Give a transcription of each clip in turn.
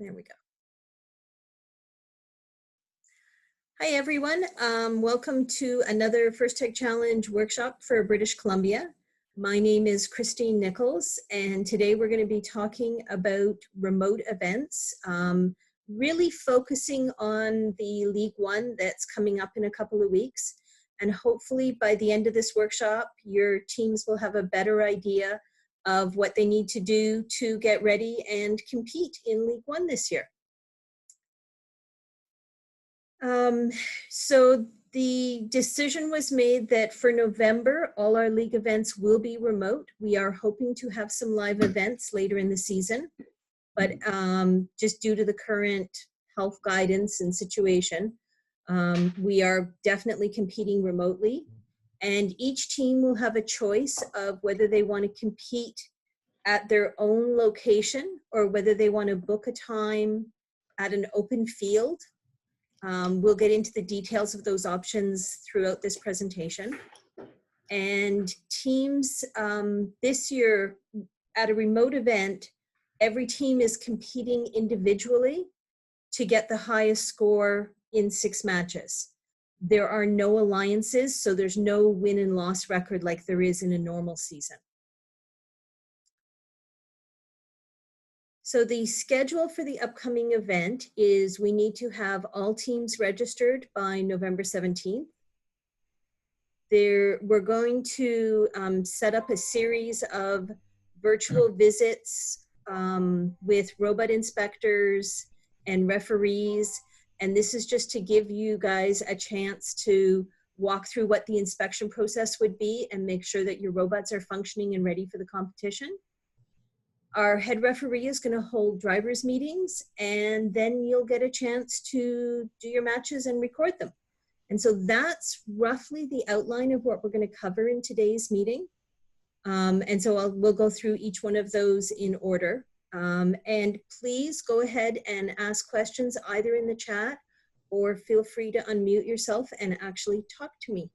There we go. Hi, everyone. Welcome to another First Tech Challenge workshop for British Columbia. My name is Christine Nichols, and today we're going to be talking about remote events, really focusing on the League One that's coming up in a couple of weeks. And hopefully by the end of this workshop, your teams will have a better idea of what they need to do to get ready and compete in League One this year. So the decision was made that for November, all our league events will be remote. We are hoping to have some live events later in the season, but just due to the current health guidance and situation, we are definitely competing remotely. And each team will have a choice of whether they want to compete at their own location or whether they want to book a time at an open field. We'll get into the details of those options throughout this presentation. And teams this year at a remote event, every team is competing individually to get the highest score in 6 matches. There are no alliances, so there's no win and loss record like there is in a normal season. So the schedule for the upcoming event is we need to have all teams registered by November 17th. We're going to set up a series of virtual visits with robot inspectors and referees. And this is just to give you guys a chance to walk through what the inspection process would be and make sure that your robots are functioning and ready for the competition. Our head referee is going to hold drivers' meetings, and then you'll get a chance to do your matches and record them. And so that's roughly the outline of what we're going to cover in today's meeting. And so we'll go through each one of those in order. And please go ahead and ask questions either in the chat or feel free to unmute yourself and actually talk to me.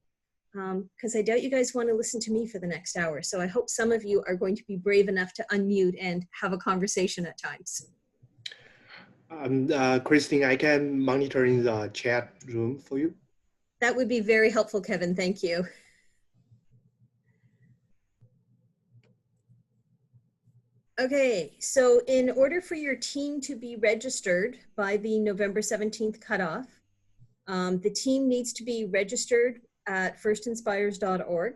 Because I doubt you guys want to listen to me for the next hour. So I hope some of you are going to be brave enough to unmute and have a conversation at times. Christine, I can monitor in the chat room for you. That would be very helpful, Kevin. Thank you. Okay, so in order for your team to be registered by the November 17th cutoff, the team needs to be registered at firstinspires.org.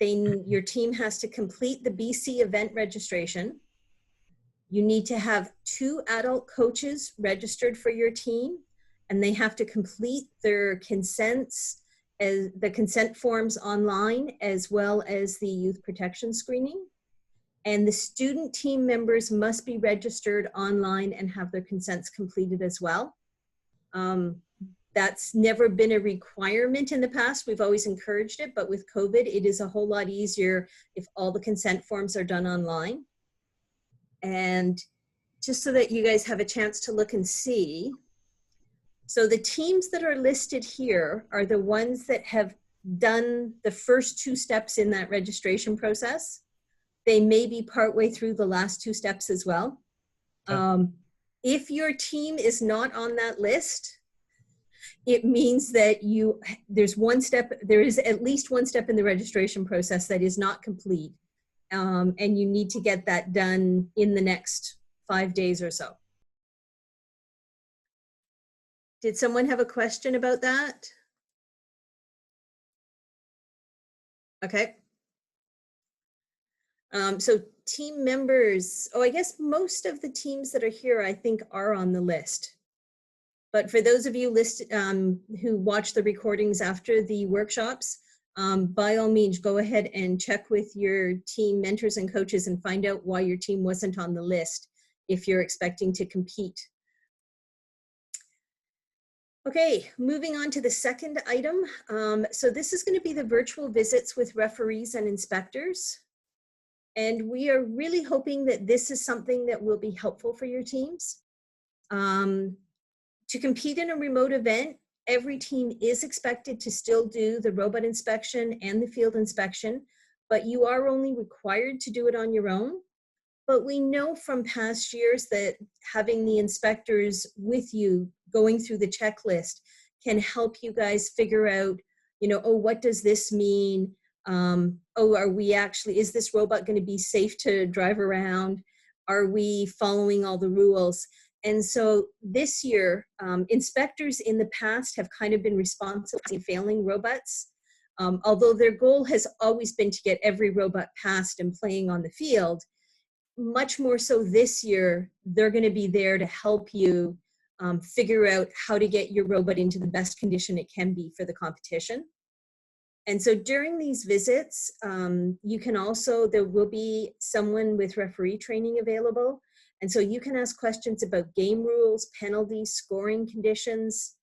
Then your team has to complete the BC event registration. You need to have 2 adult coaches registered for your team, and they have to complete their consents, the consent forms online, as well as the youth protection screening. And the student team members must be registered online and have their consents completed as well. That's never been a requirement in the past. We've always encouraged it, but with COVID, it is a whole lot easier if all the consent forms are done online. And just so that you guys have a chance to look and see. So the teams that are listed here are the ones that have done the first 2 steps in that registration process. They may be partway through the last 2 steps as well. If your team is not on that list, it means that there is at least 1 step in the registration process that is not complete. And you need to get that done in the next 5 days or so. Did someone have a question about that? Okay. So team members, I guess most of the teams that are here, I think, are on the list. But for those of you who watch the recordings after the workshops, by all means, go ahead and check with your team mentors and coaches and find out why your team wasn't on the list if you're expecting to compete. Okay, moving on to the second item. So this is going to be the virtual visits with referees and inspectors. And we are really hoping that this is something that will be helpful for your teams. To compete in a remote event, every team is expected to still do the robot inspection and the field inspection, but you are only required to do it on your own. But we know from past years that having the inspectors with you going through the checklist can help you guys figure out, you know, oh, what does this mean? Oh, is this robot going to be safe to drive around? Are we following all the rules? And so this year, inspectors in the past have kind of been responsible for failing robots. Although their goal has always been to get every robot passed and playing on the field, much more so this year, they're going to be there to help you figure out how to get your robot into the best condition it can be for the competition. And so during these visits, you can also, there will be someone with referee training available. And so you can ask questions about game rules, penalties, scoring conditions.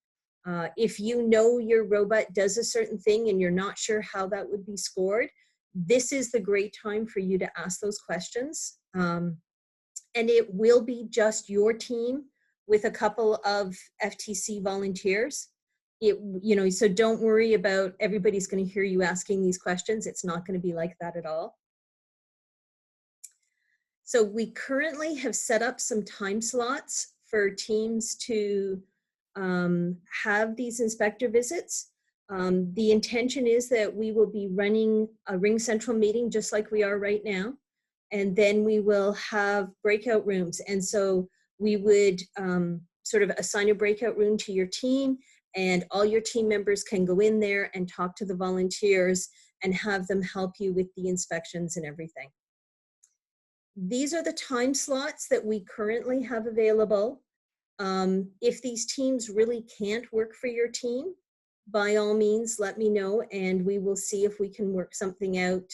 If you know your robot does a certain thing and you're not sure how that would be scored, this is the great time for you to ask those questions. And it will be just your team with a couple of FTC volunteers. So don't worry about everybody's going to hear you asking these questions. It's not going to be like that at all. So we currently have set up some time slots for teams to have these inspector visits. The intention is that we will be running a Ring Central meeting just like we are right now. And then we will have breakout rooms. And so we would sort of assign a breakout room to your team, and all your team members can go in there and talk to the volunteers and have them help you with the inspections and everything. These are the time slots that we currently have available. If these teams really can't work for your team, by all means, let me know, and we will see if we can work something out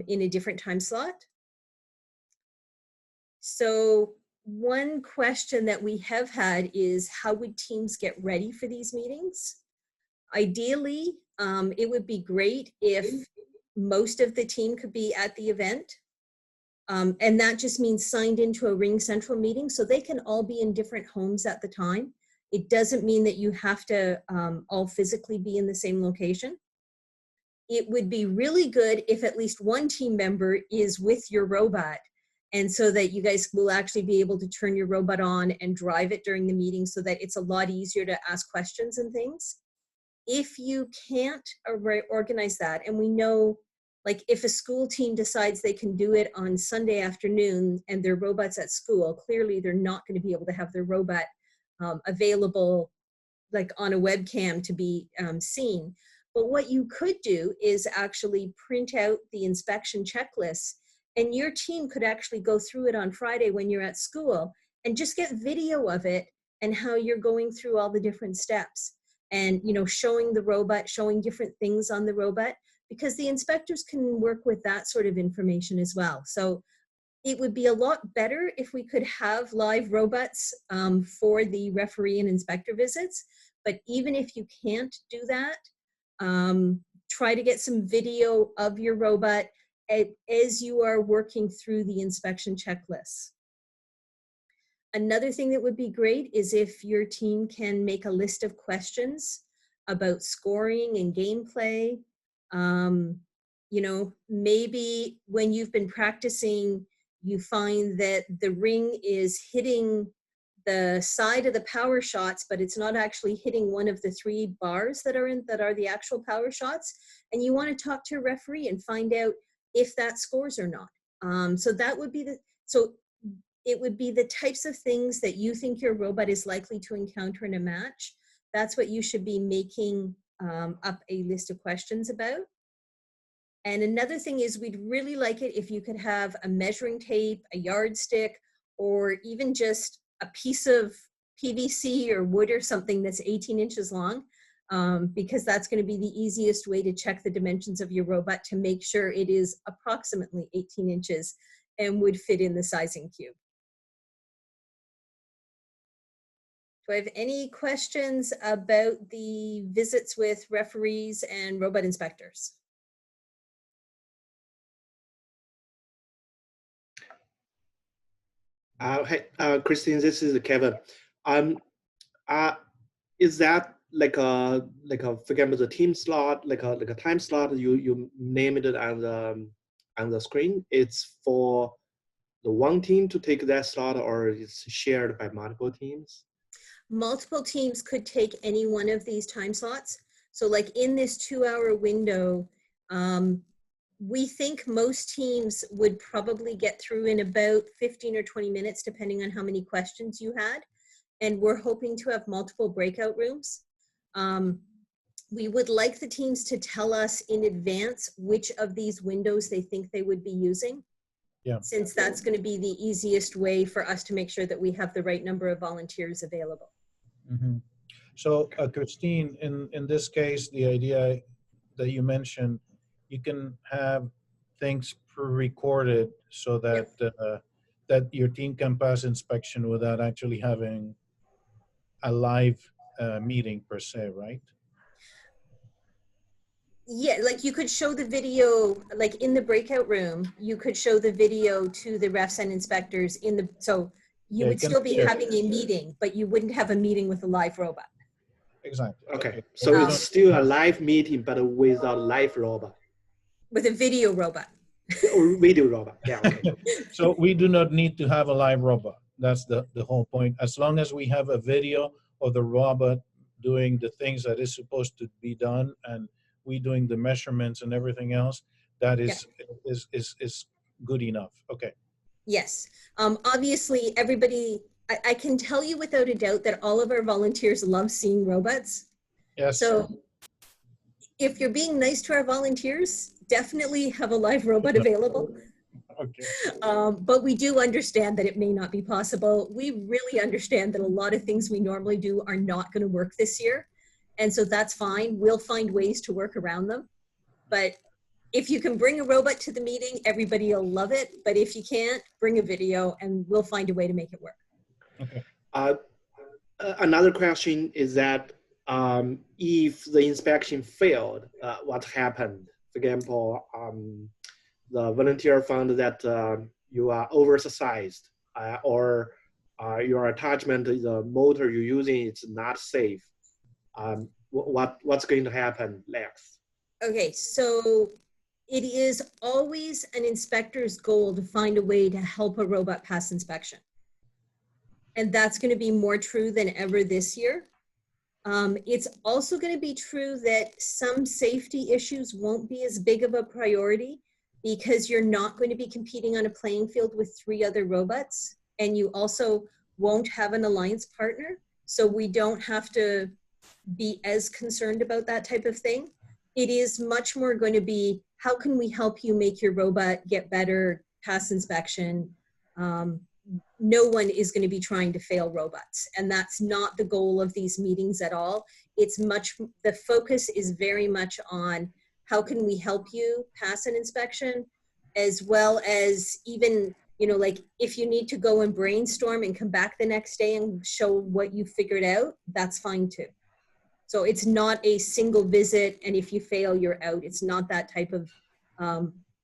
in a different time slot. So one question that we have had is, how would teams get ready for these meetings? Ideally, it would be great if most of the team could be at the event. And that just means signed into a Ring Central meeting, so they can all be in different homes at the time. It doesn't mean that you have to all physically be in the same location. It would be really good if at least one team member is with your robot, and so that you guys will actually be able to turn your robot on and drive it during the meeting, so that it's a lot easier to ask questions and things. If you can't organize that, and we know, like, if a school team decides they can do it on Sunday afternoon and their robot's at school, clearly they're not going to be able to have their robot available, like on a webcam, to be seen. But what you could do is actually print out the inspection checklists, and your team could actually go through it on Friday when you're at school and just get video of it and how you're going through all the different steps, and, you know, showing the robot, showing different things on the robot, because the inspectors can work with that sort of information as well. So it would be a lot better if we could have live robots for the referee and inspector visits. But even if you can't do that, try to get some video of your robot as you are working through the inspection checklists. Another thing that would be great is if your team can make a list of questions about scoring and gameplay. You know, maybe when you've been practicing, you find that the ring is hitting the side of the power shots, but it's not actually hitting one of the 3 bars that are the actual power shots. And you want to talk to a referee and find out if that scores or not. So that would be it would be the types of things that you think your robot is likely to encounter in a match. That's what you should be making up a list of questions about. And another thing is, we'd really like it if you could have a measuring tape, a yardstick, or even just a piece of PVC or wood or something that's 18 inches long, because that's going to be the easiest way to check the dimensions of your robot to make sure it is approximately 18 inches and would fit in the sizing cube. Do I have any questions about the visits with referees and robot inspectors? Hey, Christine, this is Kevin. Is that like a for example, the team slot, like a time slot you name it on the screen? It's for the one team to take that slot, or it's shared by multiple teams? Multiple teams could take any one of these time slots. So like in this 2-hour window, we think most teams would probably get through in about 15 or 20 minutes, depending on how many questions you had. And we're hoping to have multiple breakout rooms. We would like the teams to tell us in advance which of these windows they think they would be using. Yeah. Since that's going to be the easiest way for us to make sure that we have the right number of volunteers available. Mm-hmm. So Christine, in this case, the idea that you mentioned, you can have things pre-recorded so that that your team can pass inspection without actually having a live meeting per se, right? Yeah, like you could show the video, like in the breakout room, you could show the video to the refs and inspectors in the, so you would still be having a meeting, but you wouldn't have a meeting with a live robot. Exactly. Okay, so it's still a live meeting, but without live robot. With a video robot. Or video robot, yeah, okay. So we do not need to have a live robot. That's the whole point. As long as we have a video of the robot doing the things that is supposed to be done, and we doing the measurements and everything else, that is good enough. Okay. Yes. Obviously, everybody, I can tell you without a doubt that all of our volunteers love seeing robots. Yes. So if you're being nice to our volunteers, definitely have a live robot available. Okay. But we do understand that it may not be possible. We really understand that a lot of things we normally do are not going to work this year. And so that's fine. We'll find ways to work around them. But if you can bring a robot to the meeting, everybody will love it. But if you can't, bring a video and we'll find a way to make it work. Okay. Another question is that if the inspection failed, what happened? For example, the volunteer found that you are oversized, or your attachment, the motor you're using, is not safe. What's going to happen next? Okay, so it is always an inspector's goal to find a way to help a robot pass inspection. And that's going to be more true than ever this year. It's also going to be true that some safety issues won't be as big of a priority because you're not going to be competing on a playing field with 3 other robots, and you also won't have an alliance partner. So we don't have to be as concerned about that type of thing. It is much more going to be, how can we help you make your robot get better, pass inspection? No one is going to be trying to fail robots, and that's not the goal of these meetings at all. It's much, the focus is very much on how can we help you pass an inspection, as well as even, you know, like if you need to go and brainstorm and come back the next day and show what you figured out, that's fine too. So it's not a single visit, and if you fail, you're out. It's not that type of,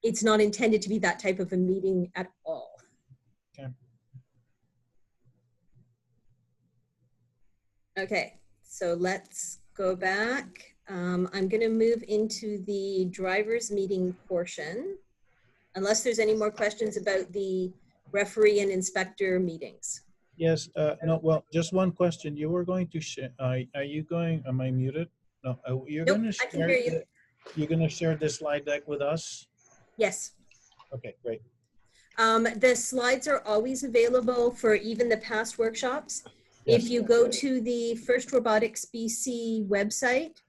it's not intended to be that type of a meeting at all. Okay. Okay, so let's go back. I'm going to move into the driver's meeting portion, unless there's any more questions about the referee and inspector meetings. Yes. No. Well, just one question. You were going to share. Are you going? Am I muted? No. You're Nope, going to share. I can hear you. You're going to share this slide deck with us. Yes. Okay. Great. The slides are always available for even the past workshops. Yes. If you go to the First Robotics BC website,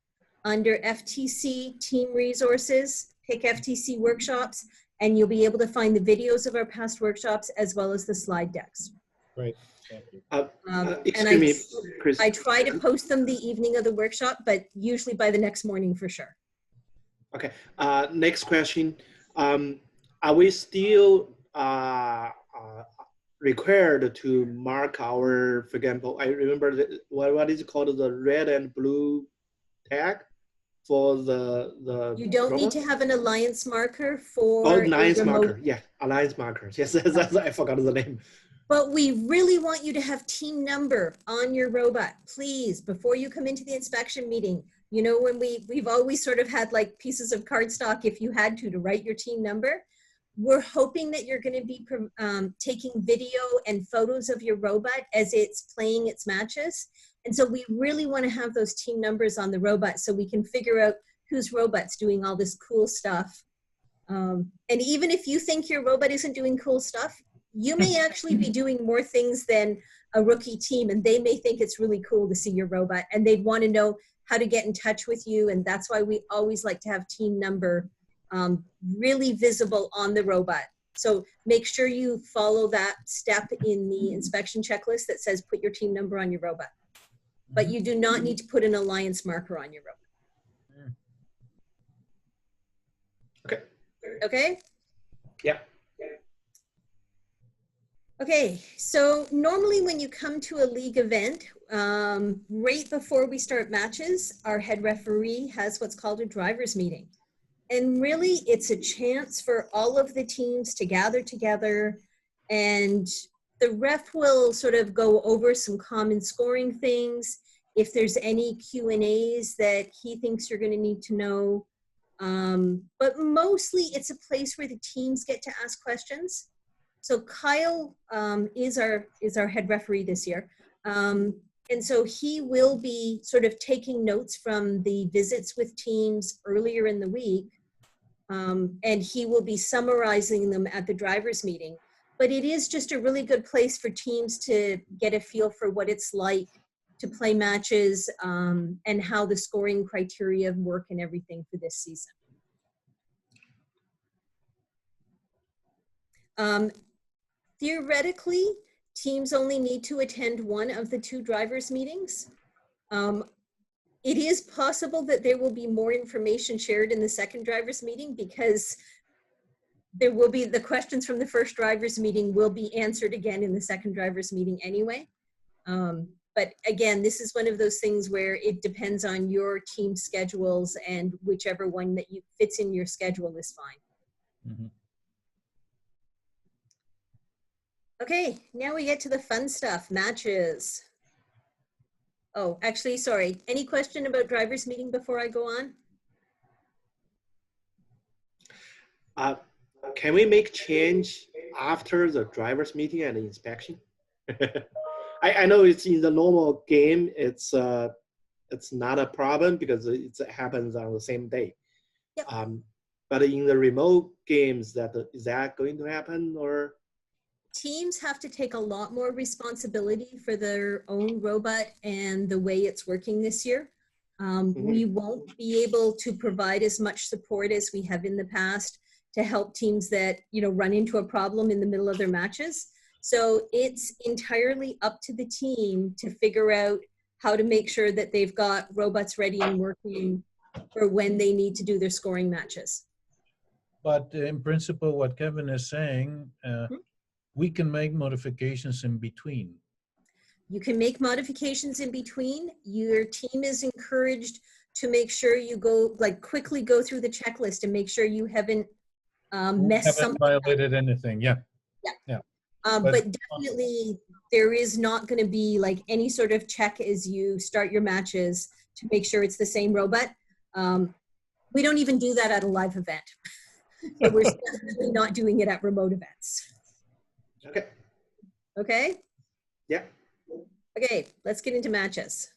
under FTC Team Resources, pick FTC Workshops, and you'll be able to find the videos of our past workshops as well as the slide decks. Great. Thank you. Excuse me, Chris. I try to post them the evening of the workshop, but usually by the next morning for sure. Okay. Next question. Are we still required to mark our, for example, I remember what is it called, the red and blue tag for the You don't need robots? to have an alliance marker for alliance marker. Yeah, alliance markers. Yes, I forgot the name. But we really want you to have team number on your robot, please, before you come into the inspection meeting. You know, when we've always sort of had like pieces of cardstock if you had to write your team number. we're hoping that you're going to be taking video and photos of your robot as it's playing its matches. And so we really want to have those team numbers on the robot so we can figure out whose robot's doing all this cool stuff. And even if you think your robot isn't doing cool stuff, you may actually be doing more things than a rookie team, and they may think it's really cool to see your robot, and they'd want to know how to get in touch with you. And that's why we always like to have team number really visible on the robot. So make sure you follow that step in the inspection checklist that says put your team number on your robot. But you do not need to put an alliance marker on your robot. Okay. Okay? Yeah. Okay, so normally when you come to a league event, right before we start matches, our head referee has what's called a driver's meeting. And really, it's a chance for all of the teams to gather together, and the ref will sort of go over some common scoring things. If there's any Q&As that he thinks you're going to need to know. But mostly, it's a place where the teams get to ask questions. So Kyle is our head referee this year. And so he will be sort of taking notes from the visits with teams earlier in the week. And he will be summarizing them at the driver's meeting. But it is just a really good place for teams to get a feel for what it's like to play matches and how the scoring criteria work and everything for this season. Theoretically, teams only need to attend one of the two drivers' meetings. It is possible that there will be more information shared in the second driver's meeting because there will be the questions from the first driver's meeting will be answered again in the second driver's meeting anyway. But again, this is one of those things where it depends on your team schedules, and whichever one that fits in your schedule is fine. Mm-hmm. Okay, now we get to the fun stuff, matches. Oh, actually, sorry. Any question about driver's meeting before I go on? Can we make change after the driver's meeting and the inspection? I know it's in the normal game, it's not a problem because it happens on the same day. Yep. But in the remote games, is that going to happen, or? Teams have to take a lot more responsibility for their own robot and the way it's working this year. We won't be able to provide as much support as we have in the past to help teams that, run into a problem in the middle of their matches. So it's entirely up to the team to figure out how to make sure that they've got robots ready and working for when they need to do their scoring matches. But in principle, what Kevin is saying, we can make modifications in between. You can make modifications in between. Your team is encouraged to make sure you quickly go through the checklist and make sure you haven't messed something up. Violated anything, yeah. But definitely there is not going to be any sort of check as you start your matches to make sure it's the same robot. We don't even do that at a live event. So we're definitely not doing it at remote events. Okay. Okay? Yeah. Okay, let's get into matches.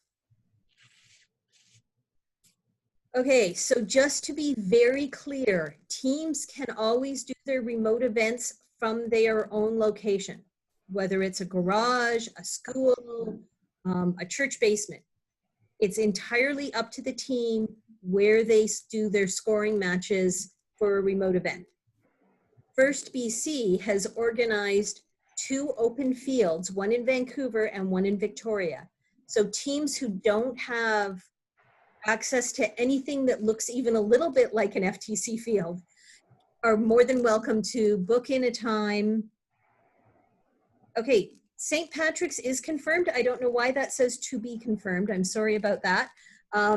Okay, so just to be very clear, teams can always do their remote events from their own location, whether it's a garage, a school, a church basement. It's entirely up to the team where they do their scoring matches for a remote event. First BC has organized 2 open fields, one in Vancouver and one in Victoria. So teams who don't have access to anything that looks even a little bit like an FTC field are more than welcome to book in a time. Okay, St. Patrick's is confirmed. I don't know why that says to be confirmed. I'm sorry about that.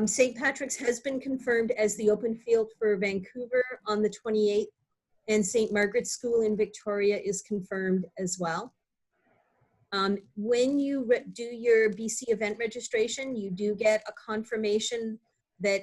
St. Patrick's has been confirmed as the open field for Vancouver on the 28th. And St. Margaret's School in Victoria is confirmed as well. When you do your BC event registration, you do get a confirmation that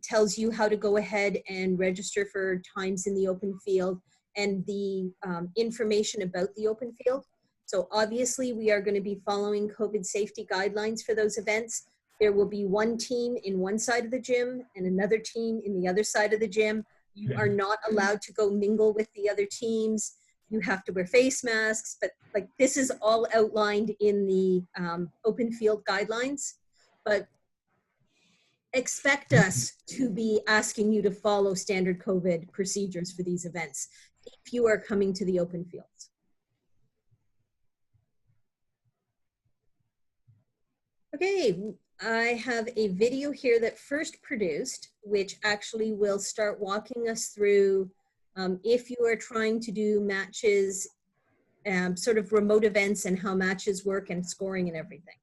tells you how to go ahead and register for times in the open field. and the information about the open field. So obviously we are going to be following COVID safety guidelines for those events. There will be one team in one side of the gym and another team in the other side of the gym. You are not allowed to go mingle with the other teams. You have to wear face masks, but like this is all outlined in the open field guidelines. But expect us to be asking you to follow standard COVID procedures for these events if you are coming to the open fields. Okay, I have a video here that first produced, which actually will start walking us through if you are trying to do matches, sort of remote events and how matches work and scoring and everything.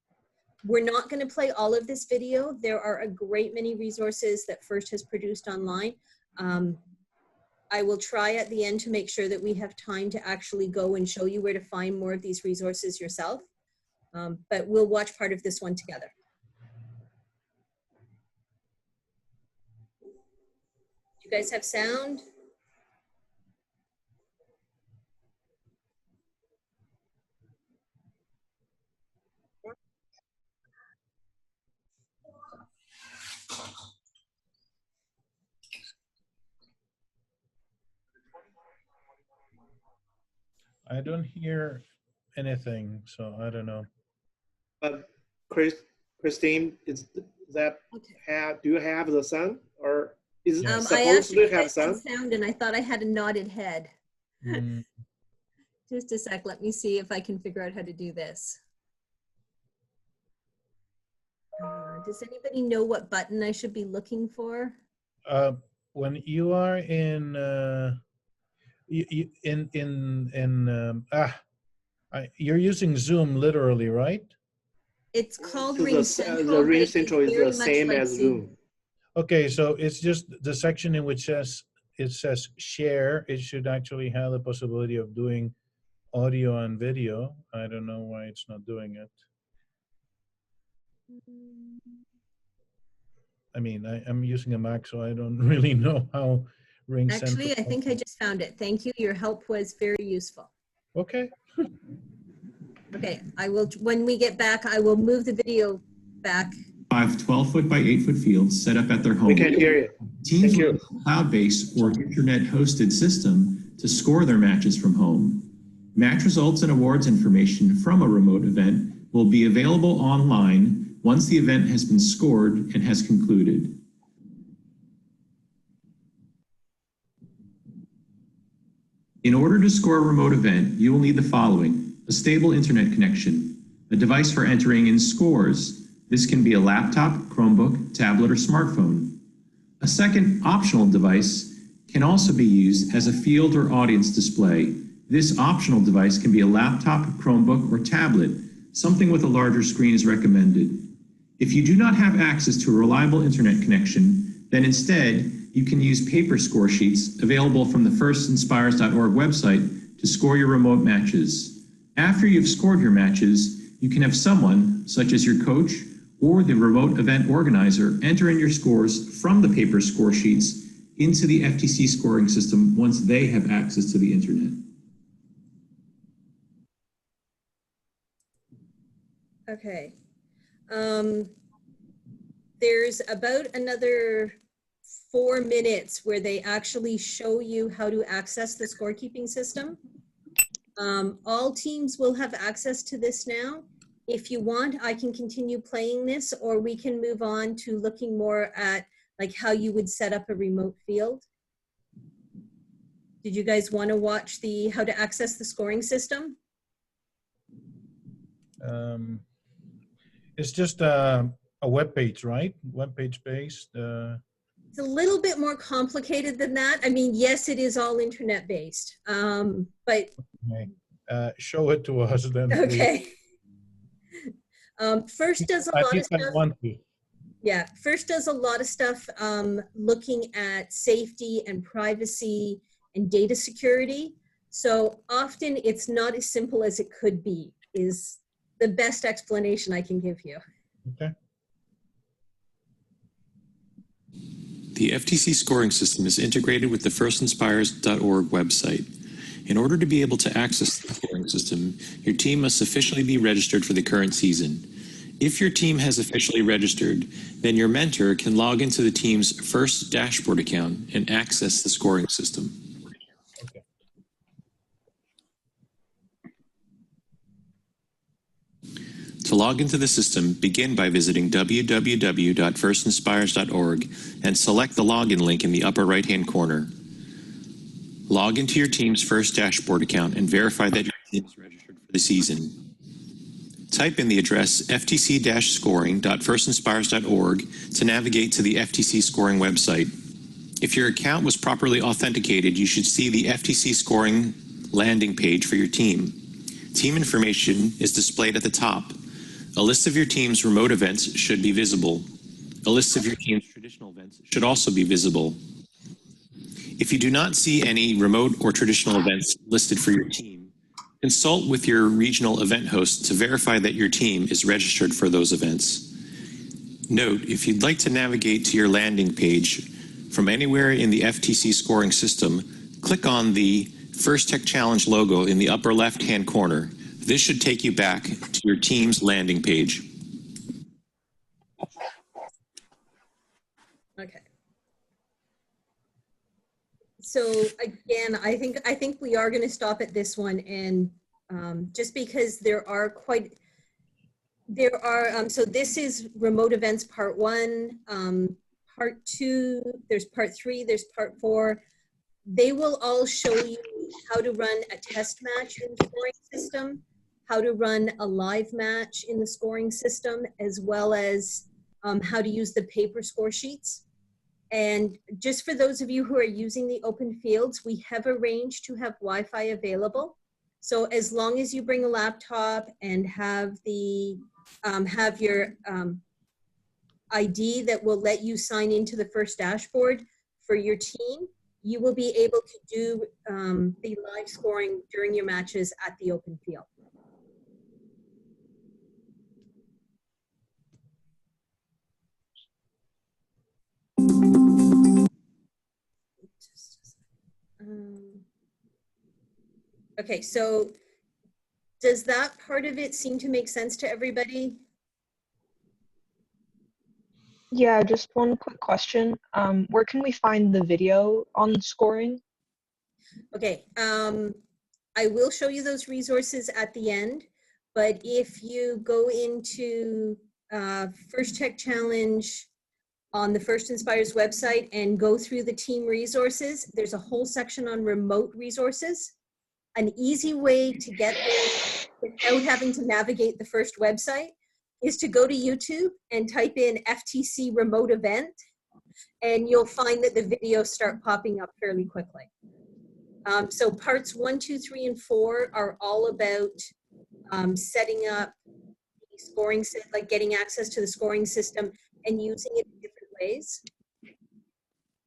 We're not going to play all of this video. There are a great many resources that First has produced online. I will try at the end to make sure that we have time to actually go and show you where to find more of these resources yourself. But we'll watch part of this one together. Do you guys have sound? I don't hear anything, so I don't know. But Christine, is that Okay. do you have the sound, or is it I supposed asked to if you have guys had sound? sound and I thought I had a nodded head. Mm. Just a sec, let me see if I can figure out how to do this. Does anybody know what button I should be looking for? When you are in you're using Zoom literally, right? It's called So Ring the Central, but Ring it is Central is very the much same like as Zoom. Okay, so it's just the section in which it says share. It should actually have the possibility of doing audio and video. I don't know why it's not doing it. I mean, I'm using a Mac, so I don't really know how Ring Central. Actually, I think I just found it. Thank you. Your help was very useful. Okay. Okay, I will, when we get back, I will move the video back. 5 12-foot by 8-foot fields set up at their home. We can hear you. Teams Thank will you. use a cloud-based or internet-hosted system to score their matches from home. Match results and awards information from a remote event will be available online once the event has been scored and has concluded. In order to score a remote event, you will need the following: a stable internet connection, a device for entering in scores. This can be a laptop, Chromebook, tablet, or smartphone. A second optional device can also be used as a field or audience display. This optional device can be a laptop, Chromebook, or tablet. Something with a larger screen is recommended. If you do not have access to a reliable internet connection, then instead you can use paper score sheets available from the firstinspires.org website to score your remote matches. After you've scored your matches, you can have someone, such as your coach or the remote event organizer, enter in your scores from the paper score sheets into the FTC scoring system once they have access to the internet. Okay. There's about another 4 minutes where they actually show you how to access the scorekeeping system. All teams will have access to this now. If you want, I can continue playing this, or we can move on to looking more at like how you would set up a remote field. Did you guys want to watch the how to access the scoring system? It's just a web page, right? Web page based. It's a little bit more complicated than that. I mean, yes, it is all internet based, but Okay. Show it to us then. okay. First does a lot of I stuff. want to. Yeah, First does a lot of stuff looking at safety and privacy and data security. So often it's not as simple as it could be, is the best explanation I can give you. Okay. The FTC scoring system is integrated with the firstinspires.org website. In order to be able to access the scoring system, your team must officially be registered for the current season. If your team has officially registered, then your mentor can log into the team's first dashboard account and access the scoring system. Okay. To log into the system, begin by visiting www.firstinspires.org and select the login link in the upper right-hand corner. Log into your team's first dashboard account and verify that your team is registered for the season. Type in the address ftc-scoring.firstinspires.org to navigate to the FTC scoring website. If your account was properly authenticated, you should see the FTC scoring landing page for your team. Team information is displayed at the top. A list of your team's remote events should be visible. A list of your team's traditional events should also be visible. If you do not see any remote or traditional events listed for your team, consult with your regional event host to verify that your team is registered for those events. Note, if you'd like to navigate to your landing page from anywhere in the FTC scoring system, click on the First Tech Challenge logo in the upper left-hand corner. This should take you back to your team's landing page. Okay. So again, I think we are going to stop at this one, and just because so this is remote events part 1, part 2, there's part 3, there's part 4. They will all show you how to run a test match in the scoring system, how to run a live match in the scoring system, as well as how to use the paper score sheets. And just for those of you who are using the open fields, we have arranged to have Wi-Fi available. So as long as you bring a laptop and have the have your ID that will let you sign into the first dashboard for your team, you will be able to do the live scoring during your matches at the open field. Okay, so does that part of it seem to make sense to everybody? Yeah, just one quick question. Where can we find the video on scoring? Okay, I will show you those resources at the end, but if you go into First Tech Challenge on the First Inspires website and go through the team resources, there's a whole section on remote resources. An easy way to get there without having to navigate the first website is to go to YouTube and type in FTC Remote Event, and you'll find that the videos start popping up fairly quickly. So parts 1, 2, 3, and 4 are all about setting up the scoring, like getting access to the scoring system and using it in different ways.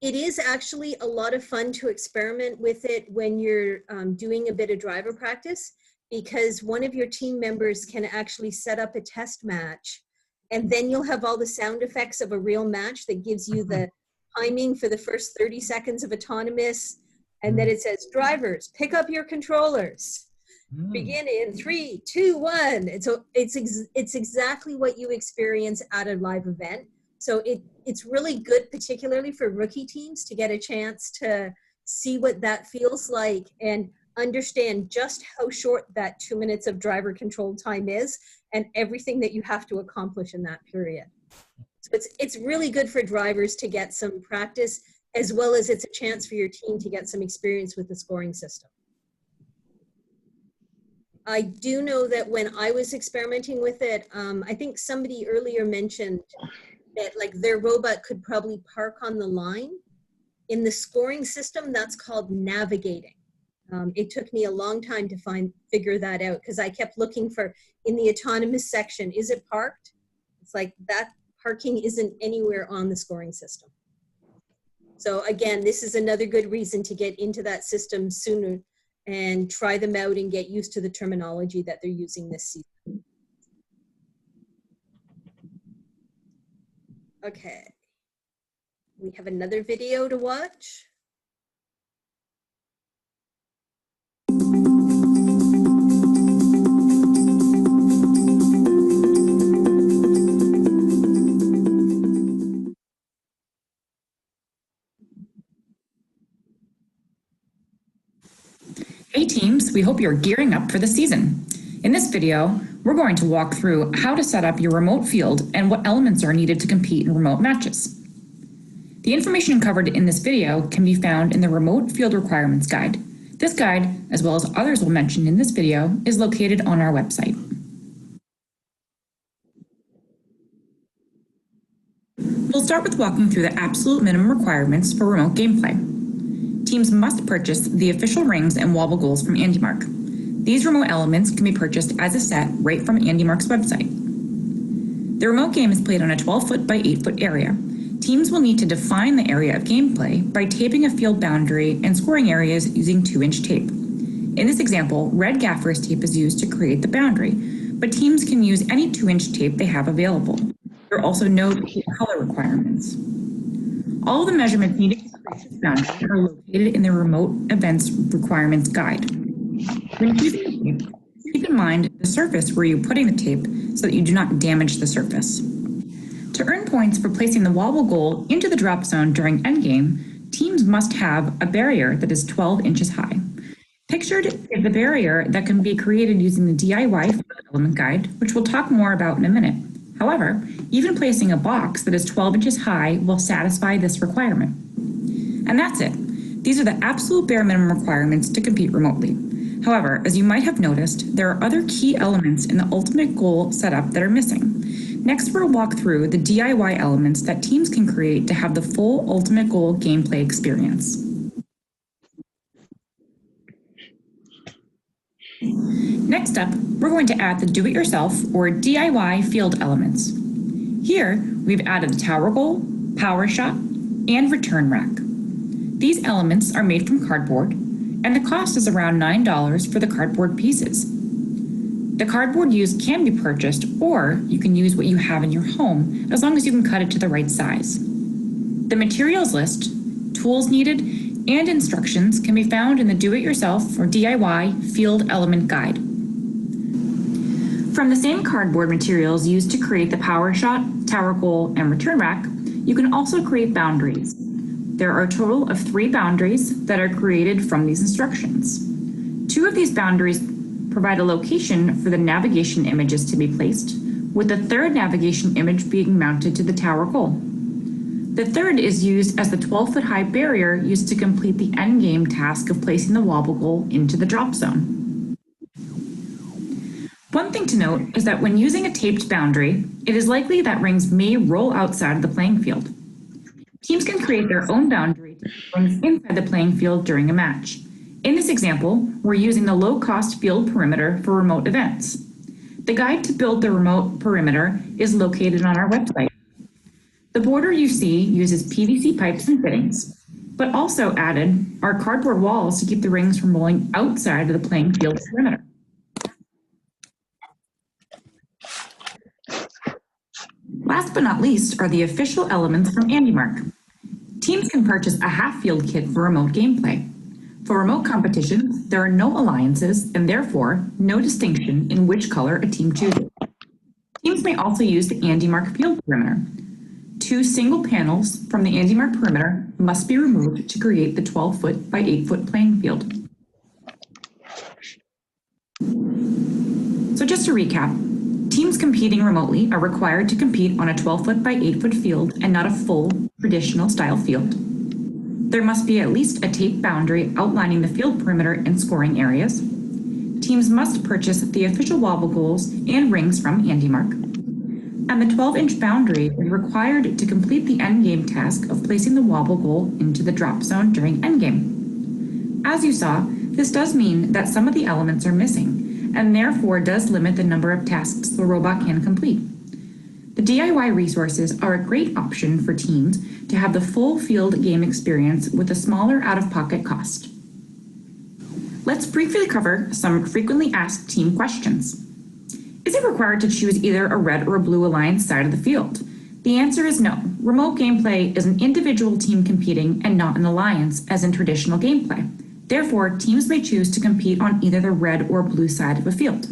It is actually a lot of fun to experiment with it when you're doing a bit of driver practice, because one of your team members can actually set up a test match, and then you'll have all the sound effects of a real match that gives you the timing for the first 30 seconds of autonomous, and then it says, drivers, pick up your controllers. Begin in 3, 2, 1. And so it's exactly what you experience at a live event. So it's really good, particularly for rookie teams, to get a chance to see what that feels like and understand just how short that 2 minutes of driver control time is and everything that you have to accomplish in that period. So it's really good for drivers to get some practice, as well as it's a chance for your team to get some experience with the scoring system. I do know that when I was experimenting with it, I think somebody earlier mentioned that like their robot could probably park on the line. In the scoring system, that's called navigating. It took me a long time to figure that out, because I kept looking for, in the autonomous section, is it parked? It's like that parking isn't anywhere on the scoring system. So again, this is another good reason to get into that system sooner and try them out and get used to the terminology that they're using this season. Okay. We have another video to watch. Hey teams, we hope you're gearing up for the season. In this video, we're going to walk through how to set up your remote field and what elements are needed to compete in remote matches. The information covered in this video can be found in the Remote Field Requirements Guide. This guide, as well as others we'll mention in this video, is located on our website. We'll start with walking through the absolute minimum requirements for remote gameplay. Teams must purchase the official rings and wobble goals from AndyMark. These remote elements can be purchased as a set right from AndyMark's website. The remote game is played on a 12-foot by 8-foot area. Teams will need to define the area of gameplay by taping a field boundary and scoring areas using 2-inch tape. In this example, red gaffer's tape is used to create the boundary, but teams can use any 2-inch tape they have available. There are also no color requirements. All of the measurements needed to create this boundary are located in the Remote Events Requirements Guide. When using the tape, keep in mind the surface where you're putting the tape so that you do not damage the surface. To earn points for placing the wobble goal into the drop zone during endgame, teams must have a barrier that is 12 inches high. Pictured is the barrier that can be created using the DIY element guide, which we'll talk more about in a minute. However, even placing a box that is 12 inches high will satisfy this requirement. And that's it. These are the absolute bare minimum requirements to compete remotely. However, as you might have noticed, there are other key elements in the ultimate goal setup that are missing. Next, we'll walk through the DIY elements that teams can create to have the full ultimate goal gameplay experience. Next up, we're going to add the do-it-yourself or DIY field elements. Here, we've added the tower goal, power shot, and return rack. These elements are made from cardboard, and the cost is around $9 for the cardboard pieces. The cardboard used can be purchased, or you can use what you have in your home, as long as you can cut it to the right size. The materials list, tools needed, and instructions can be found in the Do-It-Yourself or DIY Field Element Guide. From the same cardboard materials used to create the power shot, tower goal, and return rack, you can also create boundaries. There are a total of 3 boundaries that are created from these instructions. 2 of these boundaries provide a location for the navigation images to be placed, with the 3rd navigation image being mounted to the tower goal. The 3rd is used as the 12-foot high barrier used to complete the endgame task of placing the wobble goal into the drop zone. One thing to note is that when using a taped boundary, it is likely that rings may roll outside of the playing field. Teams can create their own boundary to keep rings inside the playing field during a match. In this example, we're using the low-cost field perimeter for remote events. The guide to build the remote perimeter is located on our website. The border you see uses PVC pipes and fittings, but also added are cardboard walls to keep the rings from rolling outside of the playing field perimeter. Last but not least are the official elements from AndyMark. Teams can purchase a half-field kit for remote gameplay. For remote competitions, there are no alliances and therefore no distinction in which color a team chooses. Teams may also use the AndyMark field perimeter. 2 single panels from the AndyMark perimeter must be removed to create the 12-foot by 8-foot playing field. So just to recap, teams competing remotely are required to compete on a 12-foot by 8-foot field and not a full traditional style field. There must be at least a tape boundary outlining the field perimeter and scoring areas. Teams must purchase the official wobble goals and rings from AndyMark. And the 12-inch boundary is required to complete the endgame task of placing the wobble goal into the drop zone during endgame. As you saw, this does mean that some of the elements are missing, and therefore does limit the number of tasks the robot can complete. The DIY resources are a great option for teams to have the full field game experience with a smaller out-of-pocket cost. Let's briefly cover some frequently asked team questions. Is it required to choose either a red or a blue alliance side of the field? The The answer is no. Remote gameplay is an individual team competing and not an alliance, as in traditional gameplay. Therefore, teams may choose to compete on either the red or blue side of a field.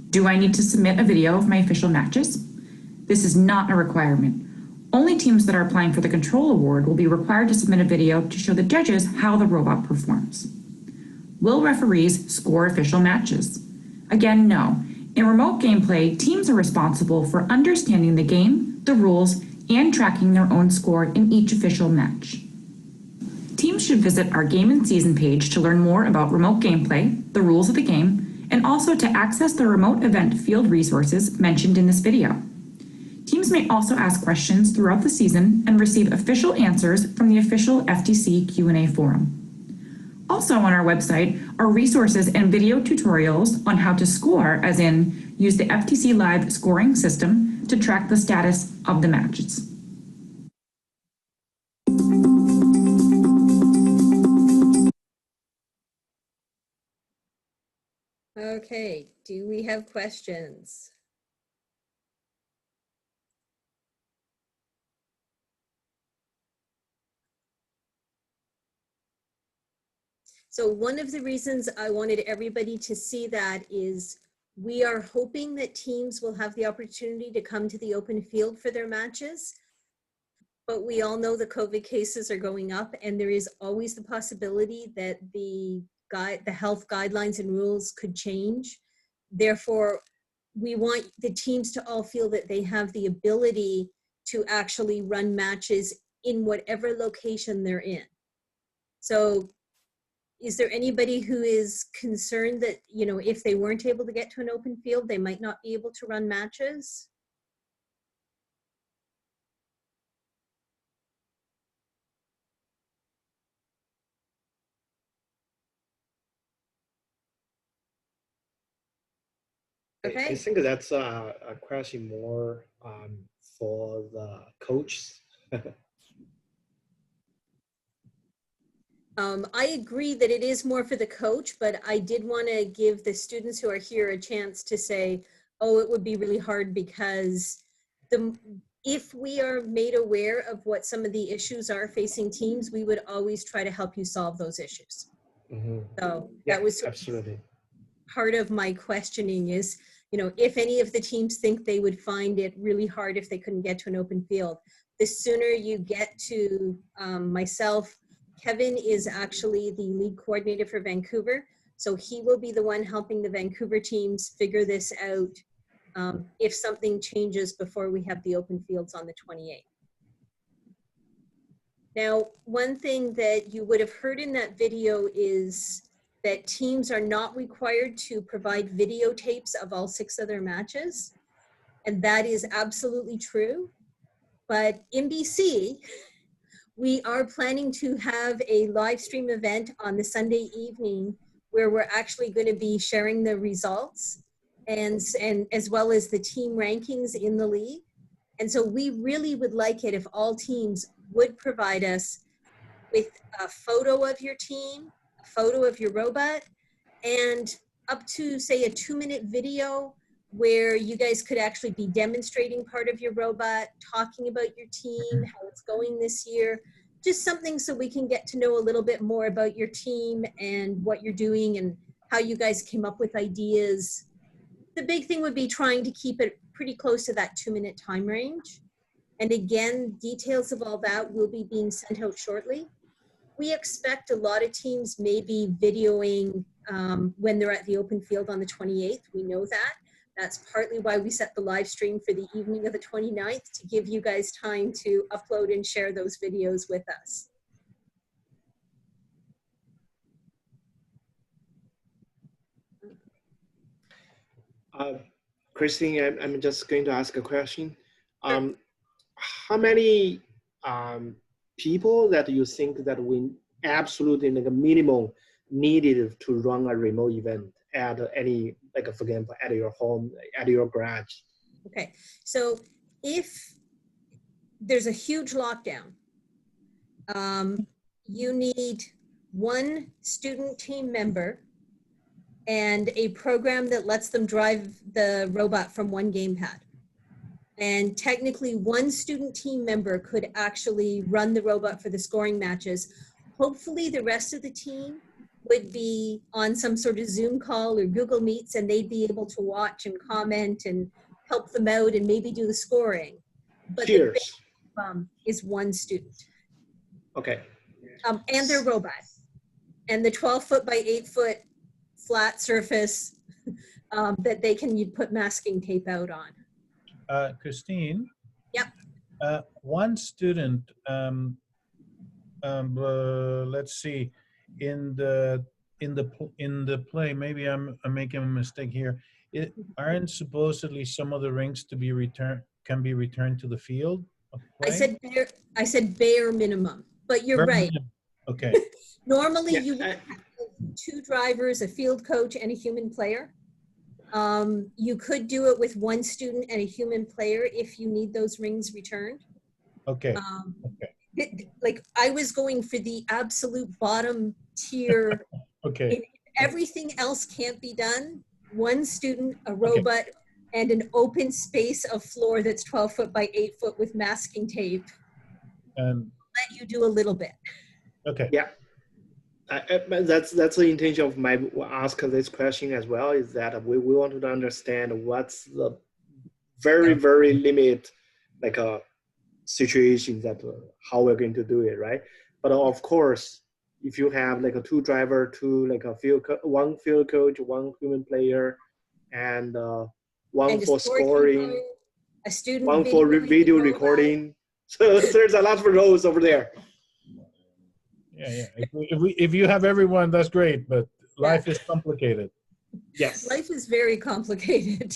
Do I need to submit a video of my official matches? This is not a requirement. Only teams that are applying for the Control Award will be required to submit a video to show the judges how the robot performs. Will referees score official matches? Again, no. In remote gameplay, teams are responsible for understanding the game, the rules, and tracking their own score in each official match. Teams should visit our Game and Season page to learn more about remote gameplay, the rules of the game, and also to access the remote event field resources mentioned in this video. Teams may also ask questions throughout the season and receive official answers from the official FTC Q&A forum. Also on our website are resources and video tutorials on how to score, as in use the FTC Live Scoring System to track the status of the matches. Okay, do we have questions? So one of the reasons I wanted everybody to see that is we are hoping that teams will have the opportunity to come to the open field for their matches, but we all know the COVID cases are going up, and there is always the possibility that the health guidelines and rules could change. Therefore, we want the teams to all feel that they have the ability to actually run matches in whatever location they're in. So is there anybody who is concerned that, you know, if they weren't able to get to an open field, they might not be able to run matches? Okay. I think that's a question more for the coaches. I agree that it is more for the coach, but I did want to give the students who are here a chance to say, oh, it would be really hard because if we are made aware of what some of the issues are facing teams, we would always try to help you solve those issues. Mm-hmm. So yeah, that was absolutely part of my questioning is, you know, if any of the teams think they would find it really hard if they couldn't get to an open field, the sooner you get to myself. Kevin is actually the league coordinator for Vancouver, so he will be the one helping the Vancouver teams figure this out if something changes before we have the open fields on the 28th. Now, one thing that you would have heard in that video is that teams are not required to provide videotapes of all 6 of their matches, and that is absolutely true. But in BC, we are planning to have a live stream event on the Sunday evening where we're actually going to be sharing the results and as well as the team rankings in the league. And so we really would like it if all teams would provide us with a photo of your team, a photo of your robot, and up to, say, a 2-minute video where you guys could actually be demonstrating part of your robot, talking about your team, how it's going this year, just something so we can get to know a little bit more about your team and what you're doing and how you guys came up with ideas. The big thing would be trying to keep it pretty close to that 2-minute time range. And again, details of all that will be being sent out shortly. We expect a lot of teams may be videoing when they're at the open field on the 28th. We know that. That's partly why we set the live stream for the evening of the 29th, to give you guys time to upload and share those videos with us. Christine, I'm just going to ask a question. How many people that you think that we absolutely like a minimum needed to run a remote event at any, like for example, at your home, at your garage? Okay, so if there's a huge lockdown, you need 1 student team member and a program that lets them drive the robot from 1 gamepad. And technically one student team member could actually run the robot for the scoring matches. Hopefully the rest of the team would be on some sort of Zoom call or Google Meets, and they'd be able to watch and comment and help them out and maybe do the scoring. But Cheers. the big is one student. Okay. And their robot. And the 12-foot by 8-foot flat surface that they can put masking tape out on. Christine? Yep. One student, let's see, in the play, maybe I'm making a mistake here. Aren't supposedly some of the rings to be can be returned to the field of play? I said bare minimum, but you're right. Okay. Normally you would have 2 drivers, a field coach, and a human player. You could do it with 1 student and a human player if you need those rings returned. Okay. Like I was going for the absolute bottom tier. Okay. If everything else can't be done, 1 student, a robot, and an open space of floor that's 12-foot by 8-foot with masking tape. And let you do a little bit. Okay. Yeah. That's the intention of my ask this question as well, is that we want to understand what's the very limit, like a situation that how we're going to do it, right? But of course, if you have like a 2 driver, 2 like a one field coach, 1 human player, and 1 for scoring, a student, 1 for video recording. So there's a lot of roles over there. Yeah. If you have everyone, that's great, but life is complicated. Yes. Life is very complicated.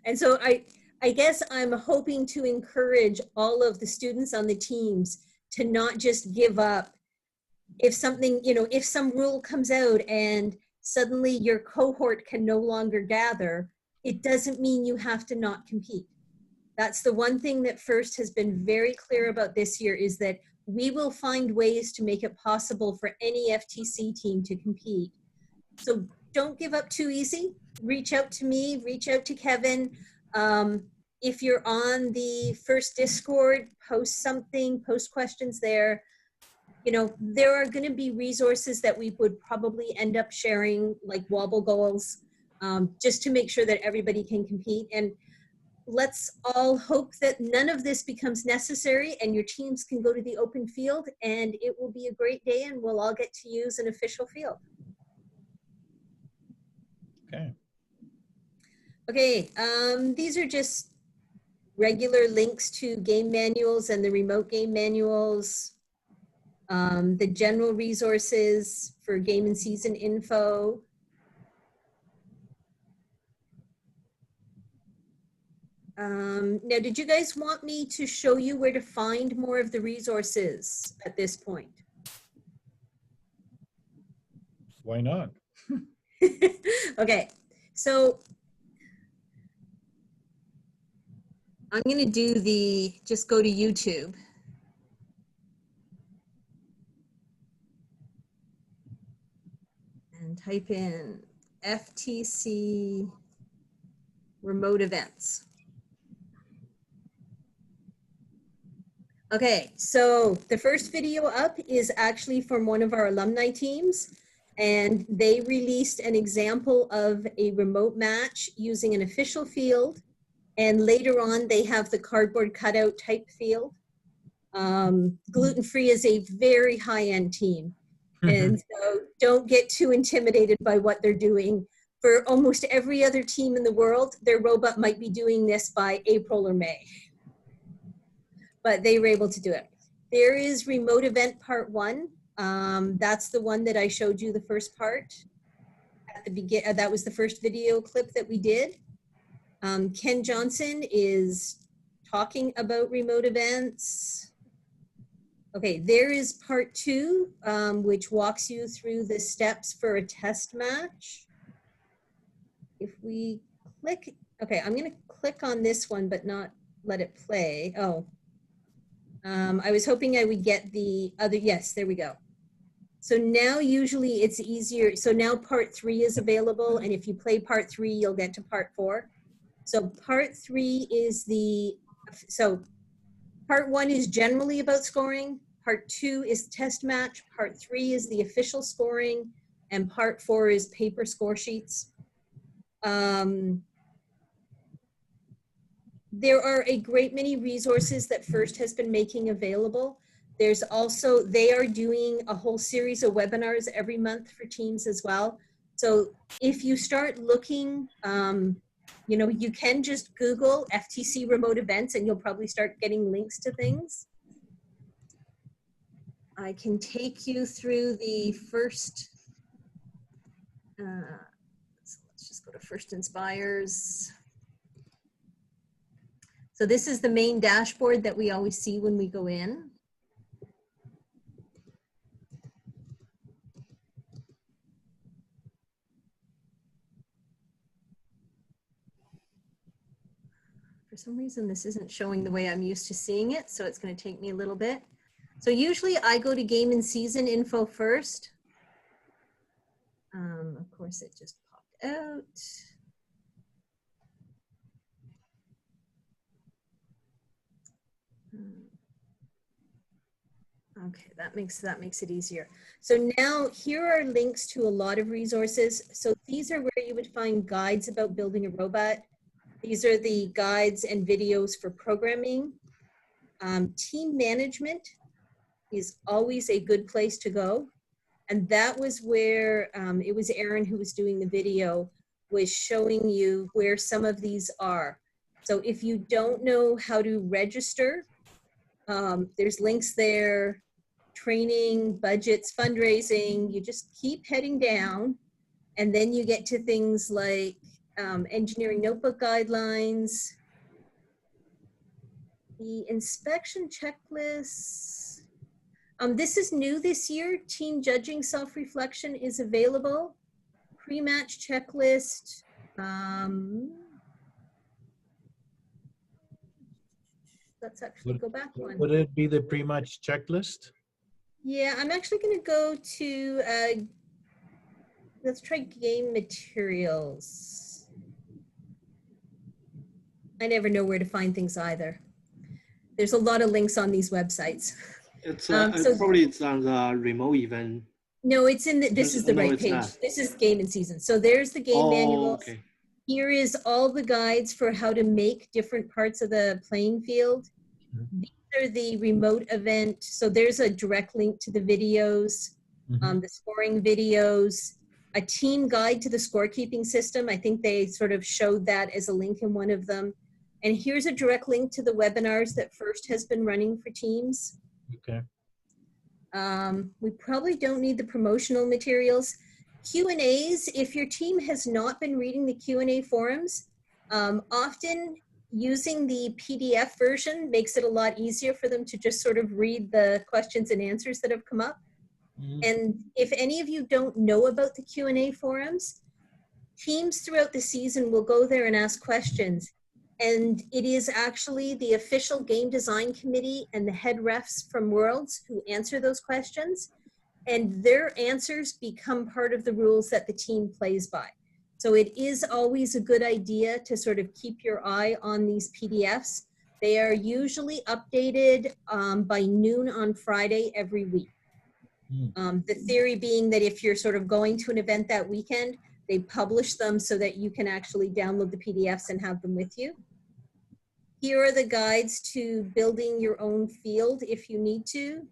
And so I guess I'm hoping to encourage all of the students on the teams to not just give up. If something, if some rule comes out and suddenly your cohort can no longer gather, it doesn't mean you have to not compete. That's the one thing that FIRST has been very clear about this year, is that we will find ways to make it possible for any FTC team to compete. So don't give up too easy. Reach out to me, reach out to Kevin. If you're on the FIRST Discord, post something, post questions there. There are going to be resources that we would probably end up sharing, like wobble goals, just to make sure that everybody can compete. And let's all hope that none of this becomes necessary and your teams can go to the open field, and it will be a great day and we'll all get to use an official field. Okay, these are just regular links to game manuals and the remote game manuals, the general resources for game and season info. Now, did you guys want me to show you where to find more of the resources at this point? Why not? Okay, so I'm going to do just go to YouTube. And type in FTC Remote Events. Okay, so the first video up is actually from one of our alumni teams, and they released an example of a remote match using an official field, and later on they have the cardboard cutout type field. Gluten-free is a very high-end team, and so don't get too intimidated by what they're doing. For almost every other team in the world, their robot might be doing this by April or May. But they were able to do it. There is Remote Event Part 1. That's the one that I showed you the first part. At the beginning, that was the first video clip that we did. Ken Johnson is talking about remote events. Okay, there is Part 2, which walks you through the steps for a test match. If we click, okay, I'm gonna click on this one, but not let it play. Oh. I was hoping I would get the other, yes, there we go. So now usually it's easier. So now Part 3 is available, and if you play Part 3, you'll get to Part 4. So part 3 is part 1 is generally about scoring. Part 2 is test match. Part 3 is the official scoring. And part 4 is paper score sheets. There are a great many resources that FIRST has been making available. There's also, they are doing a whole series of webinars every month for teams as well. So if you start looking, you know, you can just Google FTC Remote Events and you'll probably start getting links to things. I can take you through the FIRST, so let's just go to FIRST Inspires. So this is the main dashboard that we always see when we go in. For some reason, this isn't showing the way I'm used to seeing it, so it's going to take me a little bit. So usually I go to game and season info first. Of course, it just popped out. Okay, that makes it easier. So now here are links to a lot of resources. So these are where you would find guides about building a robot. These are the guides and videos for programming. Team management is always a good place to go. And that was where it was Aaron who was doing the video, was showing you where some of these are. So if you don't know how to register, there's links there, training, budgets, fundraising. You just keep heading down, and then you get to things like engineering notebook guidelines, the inspection checklists. This is new this year. Team judging self-reflection is available. Pre-match checklist. Let's actually go back one. Would it be the pre-match checklist? Yeah, I'm actually going to go to, let's try game materials. I never know where to find things either. There's a lot of links on these websites. It's probably it's on the remote event. No, it's in the, this is the right page. Not. This is game and season. So there's the game manual. Okay. Here is all the guides for how to make different parts of the playing field. These are the remote event. So there's a direct link to the videos, the scoring videos, a team guide to the scorekeeping system. I think they sort of showed that as a link in one of them. And here's a direct link to the webinars that FIRST has been running for teams. Okay. We probably don't need the promotional materials. Q&As, if your team has not been reading the Q&A forums, often using the PDF version makes it a lot easier for them to just sort of read the questions and answers that have come up. And if any of you don't know about the Q&A forums, teams throughout the season will go there and ask questions. And it is actually the official game design committee and the head refs from Worlds who answer those questions. And their answers become part of the rules that the team plays by. So it is always a good idea to sort of keep your eye on these PDFs. They are usually updated by noon on Friday every week. The theory being that if you're sort of going to an event that weekend, they publish them so that you can actually download the PDFs and have them with you. Here are the guides to building your own field if you need to.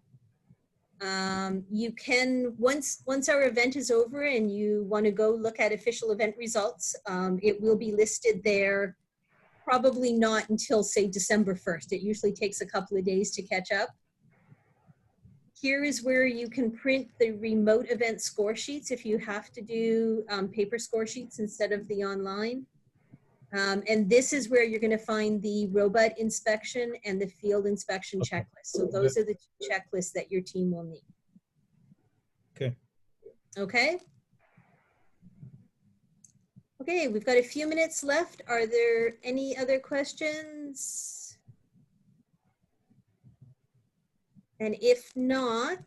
You can, once our event is over and you want to go look at official event results, it will be listed there, probably not until, say, December 1st. It usually takes a couple of days to catch up. Here is where you can print the remote event score sheets if you have to do paper score sheets instead of the online. And this is where you're going to find the robot inspection and the field inspection checklist. So those are the two checklists that your team will need. Okay. Okay. Okay, we've got a few minutes left. Are there any other questions? And if not,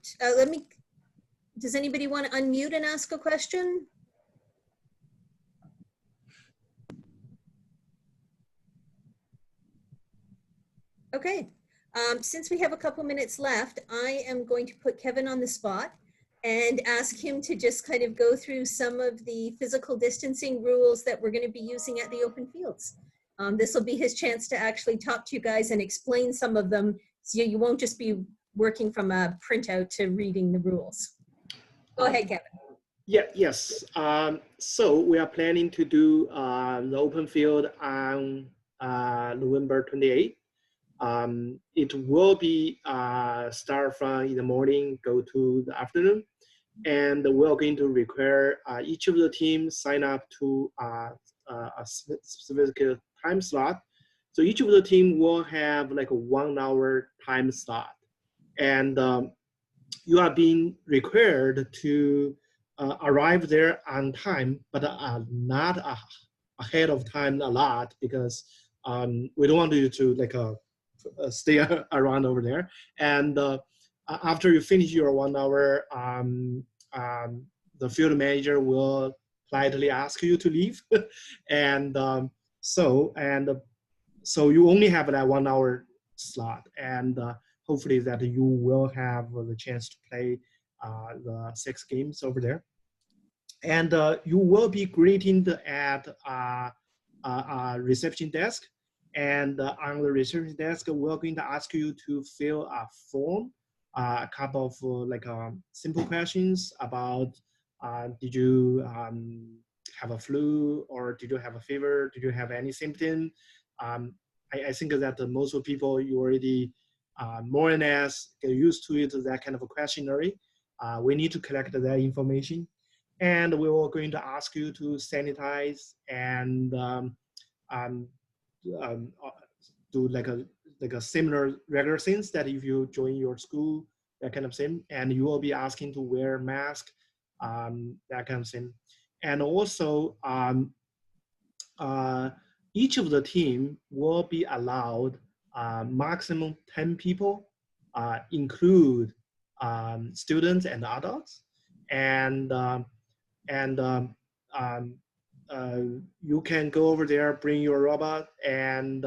does anybody want to unmute and ask a question? Okay. Since we have a couple minutes left, I am going to put Kevin on the spot and ask him to just kind of go through some of the physical distancing rules that we're going to be using at the open fields. This will be his chance to actually talk to you guys and explain some of them, so you won't just be working from a printout to reading the rules. Go ahead, Kevin. Yes. So we are planning to do the open field on November 28th. It will be start from in the morning, go to the afternoon, and we're going to require each of the teams sign up to a specific time slot. So each of the team will have like a 1 hour time slot, and you are being required to arrive there on time, but not ahead of time a lot, because we don't want you to like stay around over there. And after you finish your 1 hour, the field manager will politely ask you to leave. And so you only have that 1 hour slot, and hopefully that you will have the chance to play the 6 games over there. And you will be greeted at a reception desk. And on the reception desk, we're going to ask you to fill a form, a couple of simple questions about did you have a flu, or did you have a fever? Did you have any symptom? I think that most of people, you already more or less get used to it, that kind of a questionnaire. We need to collect that information. And we were going to ask you to sanitize and do like a similar regular things that if you join your school, that kind of thing. And you will be asking to wear mask, that kind of thing. And also, each of the team will be allowed maximum 10 people, include students and adults. And you can go over there, bring your robot, and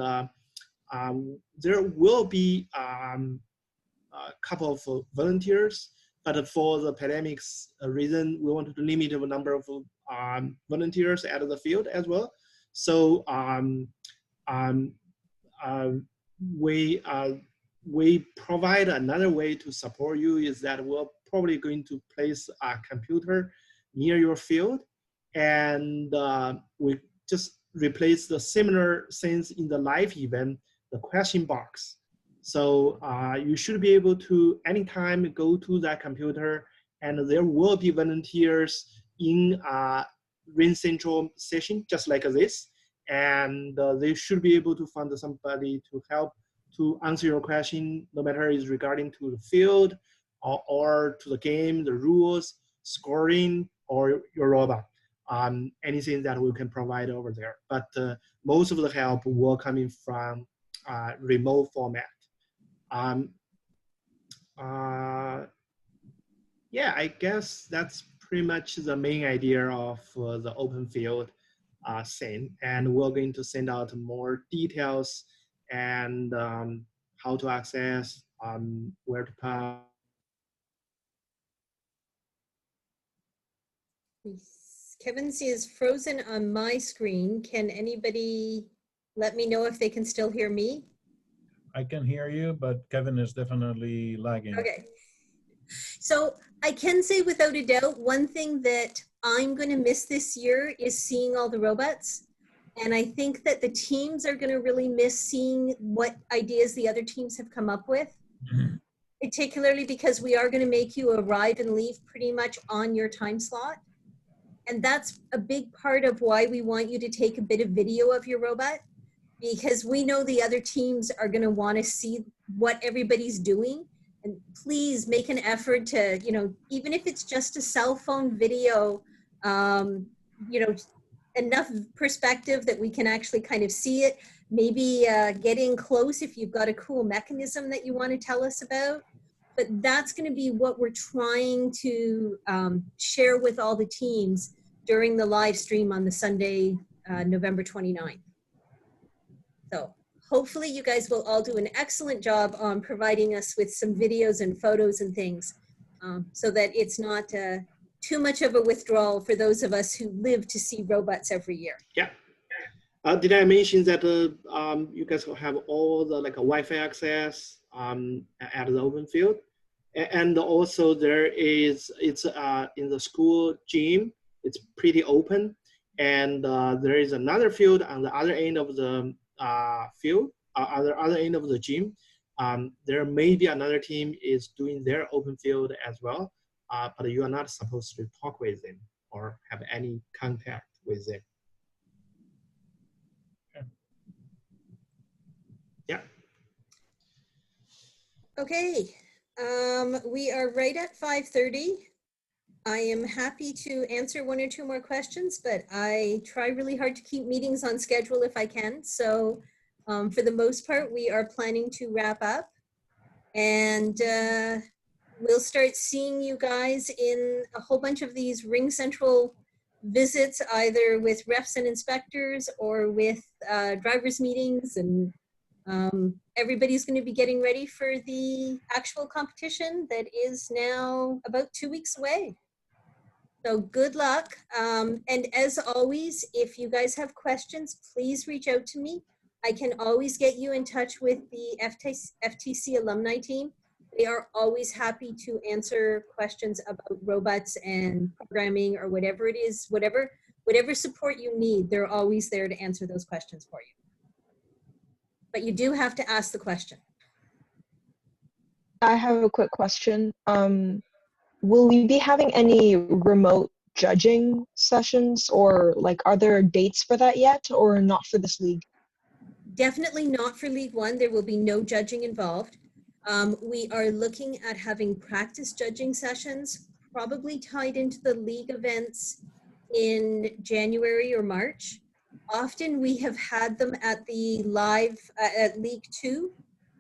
there will be a couple of volunteers, but for the pandemic's reason, we wanted to limit the number of volunteers at the field as well. So we provide another way to support you, is that we're probably going to place a computer near your field, and we just replace the similar things in the live event, the question box. So you should be able to anytime go to that computer, and there will be volunteers in RingCentral session just like this, and they should be able to find somebody to help to answer your question, no matter it's regarding to the field or to the game, the rules, scoring, or your robot. Anything that we can provide over there. But most of the help will coming from remote format. Yeah, I guess that's pretty much the main idea of the open field thing. And we're going to send out more details and how to access, where to come. Kevin is frozen on my screen. Can anybody let me know if they can still hear me? I can hear you, but Kevin is definitely lagging. Okay. So I can say without a doubt, one thing that I'm going to miss this year is seeing all the robots. And I think that the teams are going to really miss seeing what ideas the other teams have come up with. Mm-hmm. Particularly because we are going to make you arrive and leave pretty much on your time slot. And that's a big part of why we want you to take a bit of video of your robot, because we know the other teams are going to want to see what everybody's doing. And please make an effort to, even if it's just a cell phone video, enough perspective that we can actually kind of see it. Maybe get in close if you've got a cool mechanism that you want to tell us about. But that's going to be what we're trying to share with all the teams during the live stream on the Sunday, November 29th. So hopefully you guys will all do an excellent job on providing us with some videos and photos and things, so that it's not too much of a withdrawal for those of us who live to see robots every year. Yeah. Did I mention that you guys will have all the Wi-Fi access at the open field? And also it's in the school gym, it's pretty open. And there is another field on the other end of the field, other end of the gym. There may be another team is doing their open field as well, but you are not supposed to talk with them or have any contact with them. Yeah. Okay, we are right at 5:30. I am happy to answer one or two more questions, but I try really hard to keep meetings on schedule if I can. So for the most part, we are planning to wrap up, and we'll start seeing you guys in a whole bunch of these Ring Central visits, either with refs and inspectors or with drivers meetings, and everybody's going to be getting ready for the actual competition that is now about 2 weeks away. So good luck. And as always, if you guys have questions, please reach out to me. I can always get you in touch with the FTC alumni team. They are always happy to answer questions about robots and programming or whatever it is, whatever support you need, they're always there to answer those questions for you. But you do have to ask the question. I have a quick question. Will we be having any remote judging sessions, or are there dates for that yet, or not for this league? Definitely not for League One. There will be no judging involved. We are looking at having practice judging sessions, probably tied into the league events in January or March. Often we have had them at the live, at League Two.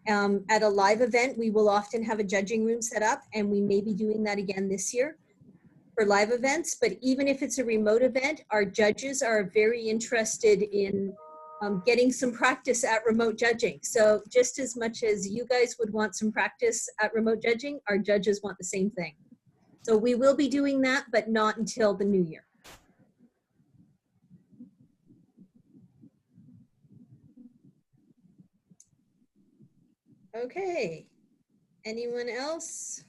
At a live event, we will often have a judging room set up, and we may be doing that again this year for live events. But even if it's a remote event, our judges are very interested in getting some practice at remote judging. So just as much as you guys would want some practice at remote judging, our judges want the same thing. So we will be doing that, but not until the new year. Okay, anyone else?